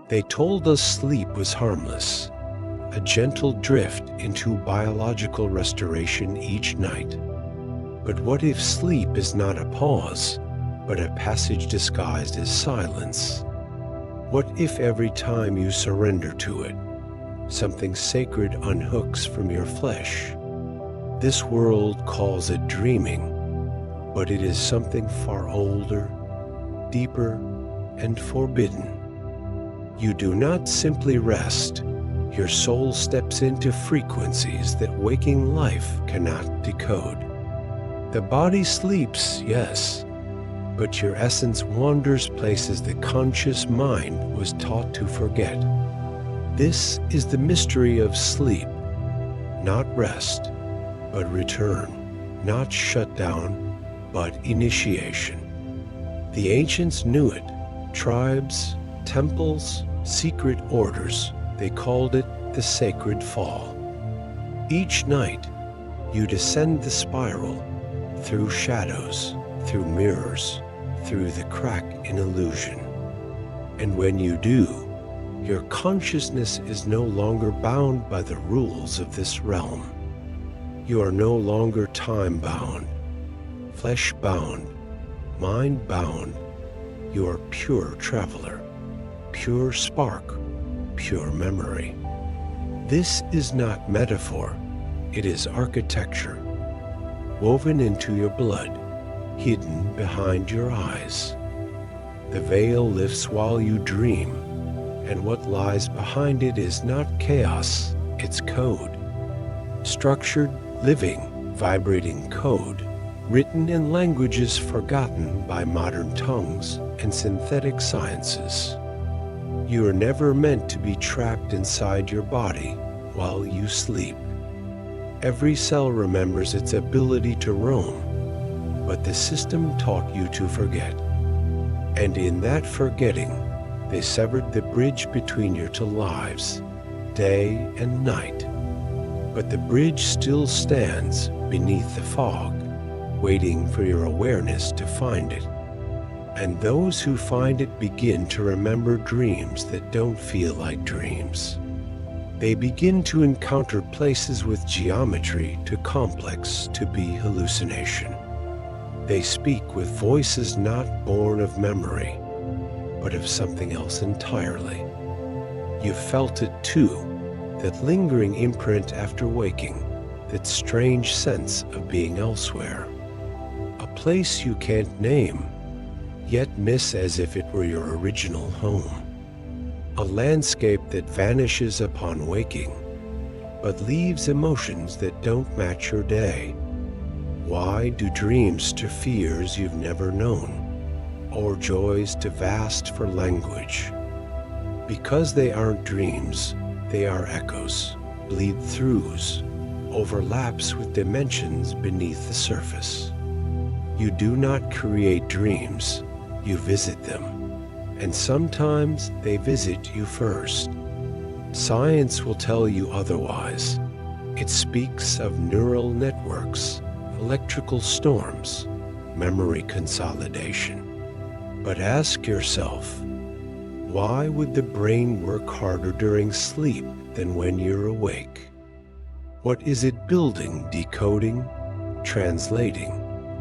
They told us sleep was harmless, a gentle drift into biological restoration each night. But what if sleep is not a pause, but a passage disguised as silence? What if every time you surrender to it, something sacred unhooks from your flesh? This world calls it dreaming, but it is something far older, deeper, and forbidden. You do not simply rest. Your soul steps into frequencies that waking life cannot decode. The body sleeps, yes, but your essence wanders places the conscious mind was taught to forget. This is the mystery of sleep, not rest, but return, not shutdown, but initiation. The ancients knew it. Tribes, temples, secret orders, they called it the sacred fall. Each night, you descend the spiral, through shadows, through mirrors, through the crack in illusion. And when you do, your consciousness is no longer bound by the rules of this realm. You are no longer time-bound, flesh-bound, mind-bound. You are pure traveler, pure spark, pure memory. This is not metaphor, it is architecture, woven into your blood, hidden behind your eyes. The veil lifts while you dream, and what lies behind it is not chaos, it's code. Structured, living, vibrating code, written in languages forgotten by modern tongues and synthetic sciences. You are never meant to be trapped inside your body while you sleep. Every cell remembers its ability to roam, but the system taught you to forget. And in that forgetting, they severed the bridge between your two lives, day and night. But the bridge still stands beneath the fog, waiting for your awareness to find it. And those who find it begin to remember dreams that don't feel like dreams. They begin to encounter places with geometry too complex to be hallucination. They speak with voices not born of memory, but of something else entirely. You felt it too, that lingering imprint after waking, that strange sense of being elsewhere. A place you can't name, yet miss as if it were your original home. A landscape that vanishes upon waking, but leaves emotions that don't match your day. Why do dreams to fears you've never known, or joys too vast for language? Because they aren't dreams, they are echoes, bleed-throughs, overlaps with dimensions beneath the surface. You do not create dreams, you visit them. And sometimes they visit you first. Science will tell you otherwise. It speaks of neural networks, electrical storms, memory consolidation. But ask yourself, why would the brain work harder during sleep than when you're awake? What is it building, decoding, translating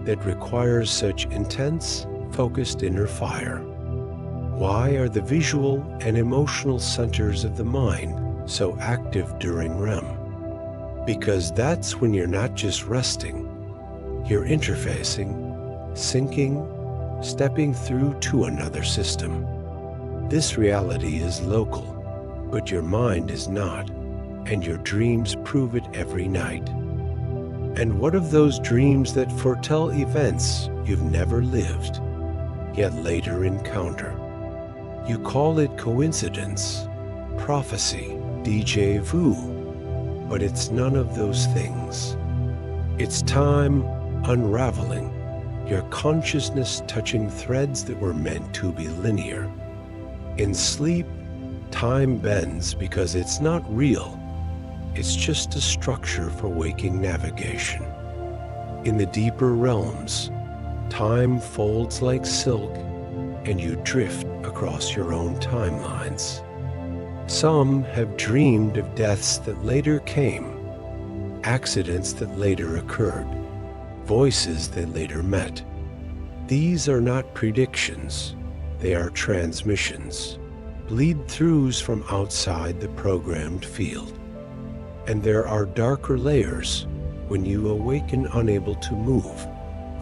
that requires such intense, focused inner fire? Why are the visual and emotional centers of the mind so active during REM? Because that's when you're not just resting, you're interfacing, syncing, stepping through to another system. This reality is local, but your mind is not, and your dreams prove it every night. And what of those dreams that foretell events you've never lived, yet later encounter? You call it coincidence, prophecy, déjà vu, but it's none of those things. It's time unraveling, your consciousness touching threads that were meant to be linear. In sleep, time bends because it's not real. It's just a structure for waking navigation. In the deeper realms, time folds like silk, and you drift across your own timelines. Some have dreamed of deaths that later came, accidents that later occurred, voices they later met. These are not predictions, they are transmissions, bleed-throughs from outside the programmed field. And there are darker layers when you awaken unable to move,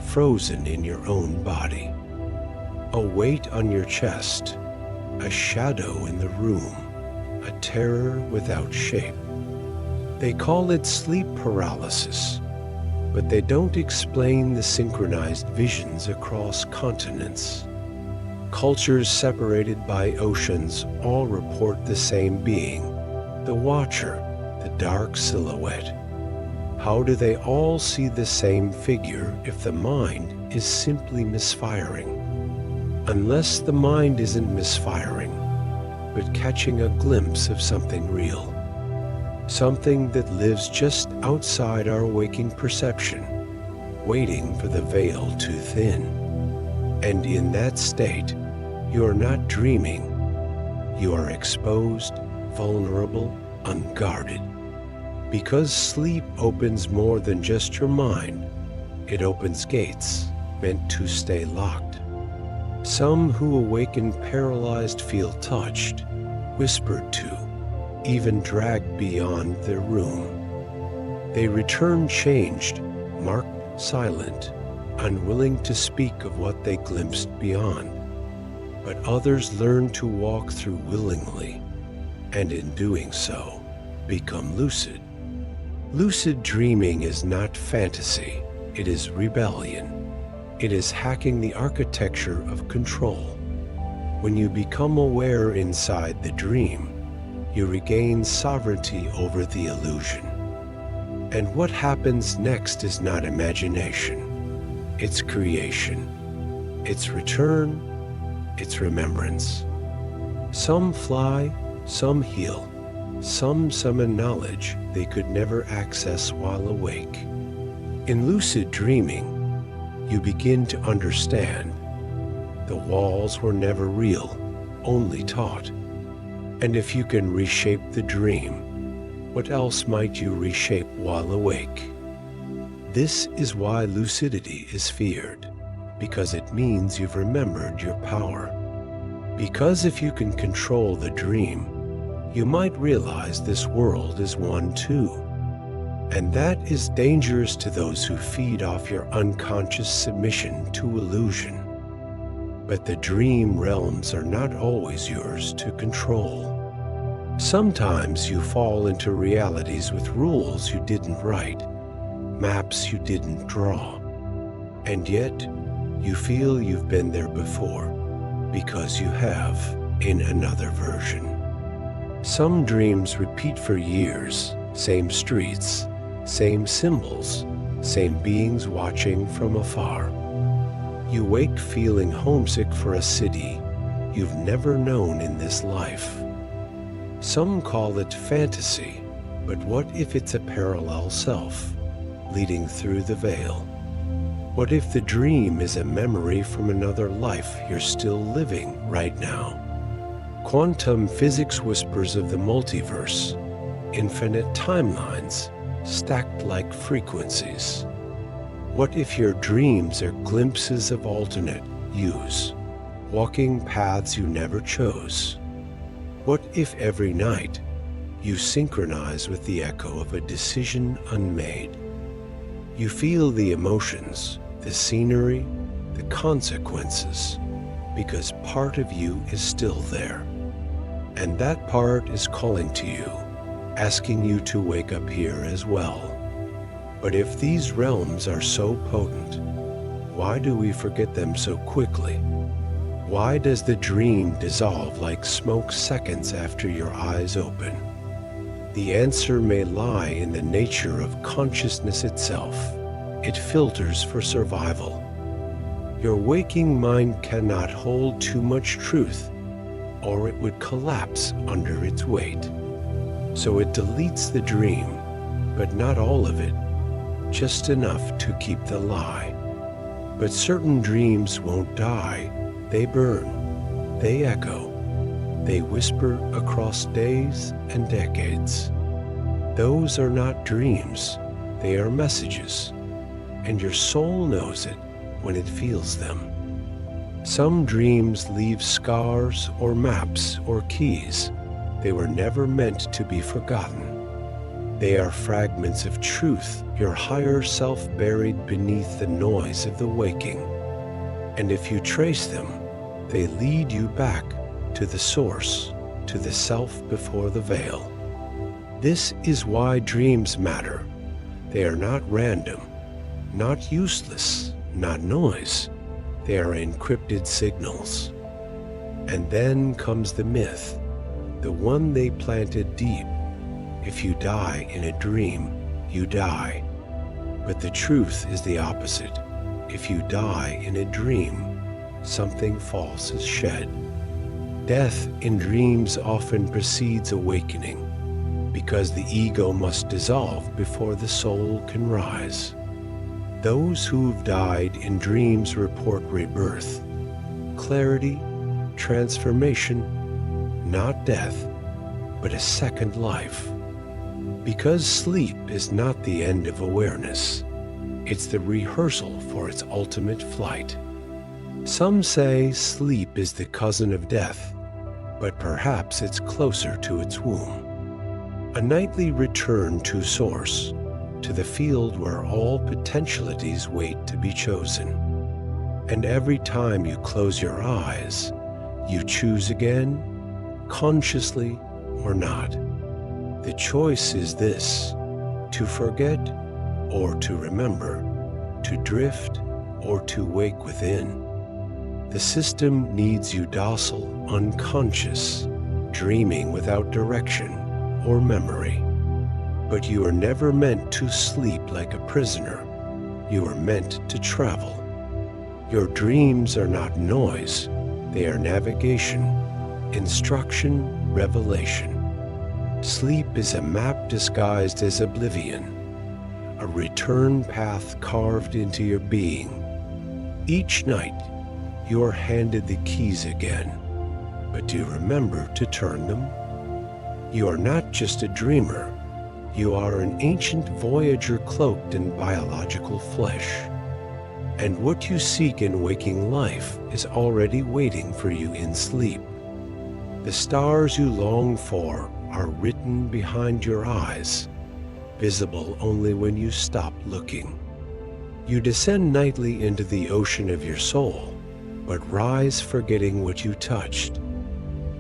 frozen in your own body. A weight on your chest, a shadow in the room, a terror without shape. They call it sleep paralysis, but they don't explain the synchronized visions across continents. Cultures separated by oceans all report the same being, the Watcher, the dark silhouette. How do they all see the same figure if the mind is simply misfiring? Unless the mind isn't misfiring, but catching a glimpse of something real. Something that lives just outside our waking perception, waiting for the veil to thin. And in that state, you are not dreaming. You are exposed, vulnerable, unguarded. Because sleep opens more than just your mind, it opens gates meant to stay locked. Some who awaken paralyzed feel touched, whispered to, even dragged beyond their room. They return changed, marked silent, unwilling to speak of what they glimpsed beyond. But others learn to walk through willingly, and in doing so, become lucid. Lucid dreaming is not fantasy, it is rebellion. It is hacking the architecture of control. When you become aware inside the dream, you regain sovereignty over the illusion. And what happens next is not imagination, it's creation, it's return, it's remembrance. Some fly, some heal, some summon knowledge they could never access while awake. In lucid dreaming, you begin to understand. The walls were never real, only taught. And if you can reshape the dream, what else might you reshape while awake? This is why lucidity is feared, because it means you've remembered your power. Because if you can control the dream, you might realize this world is one too. And that is dangerous to those who feed off your unconscious submission to illusion. But the dream realms are not always yours to control. Sometimes you fall into realities with rules you didn't write, maps you didn't draw, and yet you feel you've been there before, because you have in another version. Some dreams repeat for years, same streets, same symbols, same beings watching from afar. You wake feeling homesick for a city you've never known in this life. Some call it fantasy, but what if it's a parallel self, leading through the veil? What if the dream is a memory from another life you're still living right now? Quantum physics whispers of the multiverse, infinite timelines, stacked like frequencies. What if your dreams are glimpses of alternate yous, walking paths you never chose? What if every night you synchronize with the echo of a decision unmade? You feel the emotions, the scenery, the consequences, because part of you is still there. And that part is calling to you, asking you to wake up here as well. But if these realms are so potent, why do we forget them so quickly? Why does the dream dissolve like smoke seconds after your eyes open? The answer may lie in the nature of consciousness itself. It filters for survival. Your waking mind cannot hold too much truth, or it would collapse under its weight. So it deletes the dream, but not all of it, just enough to keep the lie. But certain dreams won't die, they burn, they echo. They whisper across days and decades. Those are not dreams, they are messages, and your soul knows it when it feels them. Some dreams leave scars or maps or keys. They were never meant to be forgotten. They are fragments of truth, your higher self buried beneath the noise of the waking. And if you trace them, they lead you back to the source, to the self before the veil. This is why dreams matter. They are not random, not useless, not noise. They are encrypted signals. And then comes the myth, the one they planted deep. If you die in a dream, you die. But the truth is the opposite. If you die in a dream, something false is shed. Death in dreams often precedes awakening, because the ego must dissolve before the soul can rise. Those who've died in dreams report rebirth, clarity, transformation, not death, but a second life. Because sleep is not the end of awareness, it's the rehearsal for its ultimate flight. Some say sleep is the cousin of death, but perhaps it's closer to its womb. A nightly return to source, to the field where all potentialities wait to be chosen. And every time you close your eyes, you choose again, consciously or not. The choice is this: to forget or to remember, to drift or to wake within. The system needs you docile, unconscious, dreaming without direction or memory. But you are never meant to sleep like a prisoner. You are meant to travel. Your dreams are not noise. They are navigation, instruction, revelation. Sleep is a map disguised as oblivion, a return path carved into your being. Each night, you are handed the keys again, but do you remember to turn them? You are not just a dreamer. You are an ancient voyager cloaked in biological flesh. And what you seek in waking life is already waiting for you in sleep. The stars you long for are written behind your eyes, visible only when you stop looking. You descend nightly into the ocean of your soul, but rise forgetting what you touched.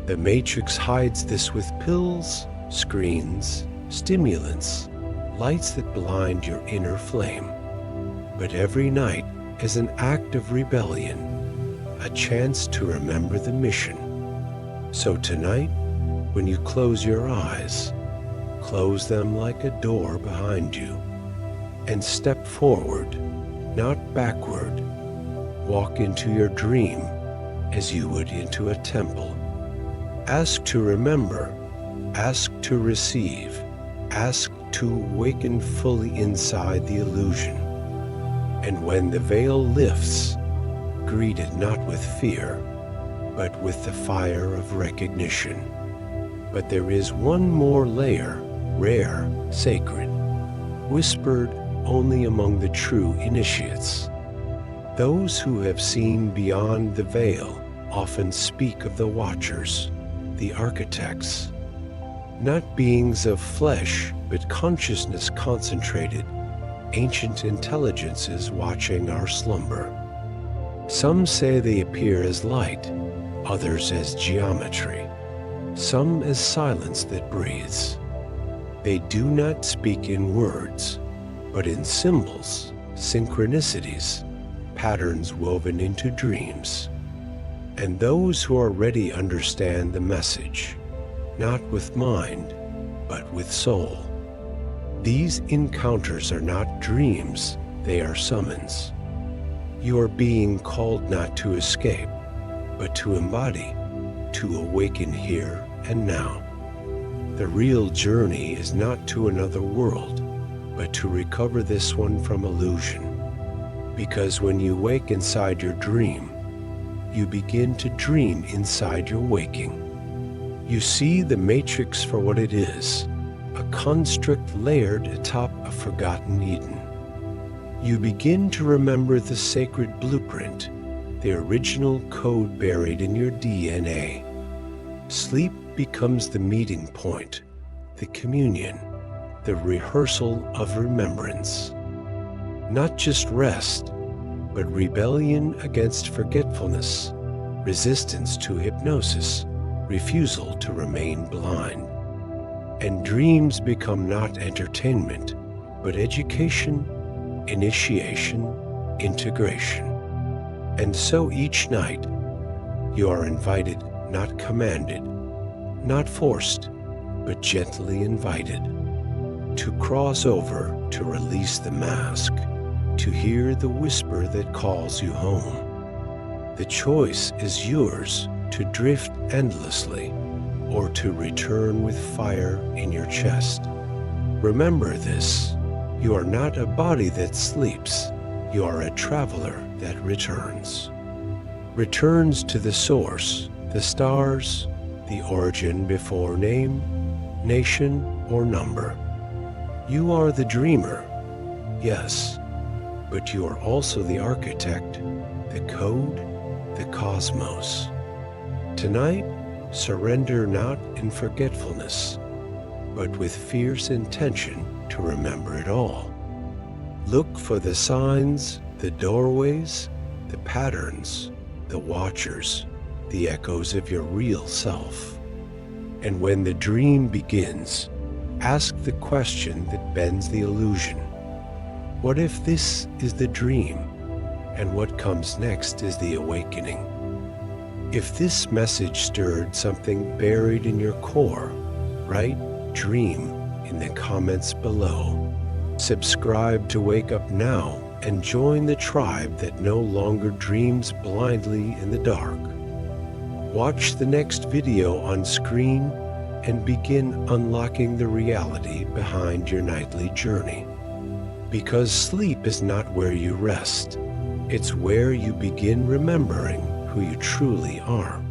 The Matrix hides this with pills, screens, stimulants, lights that blind your inner flame. But every night is an act of rebellion, a chance to remember the mission. So tonight, when you close your eyes, close them like a door behind you, and step forward, not backward. Walk into your dream as you would into a temple. Ask to remember, ask to receive, ask to awaken fully inside the illusion. And when the veil lifts, greet it not with fear, but with the fire of recognition. But there is one more layer, rare, sacred, whispered only among the true initiates. Those who have seen beyond the veil often speak of the watchers, the architects, not beings of flesh, but consciousness concentrated, ancient intelligences watching our slumber. Some say they appear as light, others as geometry, some as silence that breathes. They do not speak in words, but in symbols, synchronicities, patterns woven into dreams. And those who are ready understand the message, not with mind, but with soul. These encounters are not dreams, they are summons. You are being called not to escape, but to embody, to awaken here and now. The real journey is not to another world, but to recover this one from illusion. Because when you wake inside your dream, you begin to dream inside your waking. You see the matrix for what it is, a construct layered atop a forgotten Eden. You begin to remember the sacred blueprint, the original code buried in your DNA. Sleep becomes the meeting point, the communion, the rehearsal of remembrance. Not just rest, but rebellion against forgetfulness, resistance to hypnosis, refusal to remain blind. And dreams become not entertainment, but education, initiation, integration. And so each night, you are invited, not commanded, not forced, but gently invited, to cross over, to release the mask, to hear the whisper that calls you home. The choice is yours to drift endlessly or to return with fire in your chest. Remember this, you are not a body that sleeps, you are a traveler that returns. Returns to the source, the stars, the origin before name, nation, or number. You are the dreamer, yes, but you are also the architect, the code, the cosmos. Tonight, surrender not in forgetfulness, but with fierce intention to remember it all. Look for the signs, the doorways, the patterns, the watchers, the echoes of your real self. And when the dream begins, ask the question that bends the illusion. What if this is the dream, and what comes next is the awakening? If this message stirred something buried in your core, write "dream" in the comments below. Subscribe to Wake Up Now and join the tribe that no longer dreams blindly in the dark. Watch the next video on screen and begin unlocking the reality behind your nightly journey. Because sleep is not where you rest, it's where you begin remembering who you truly are.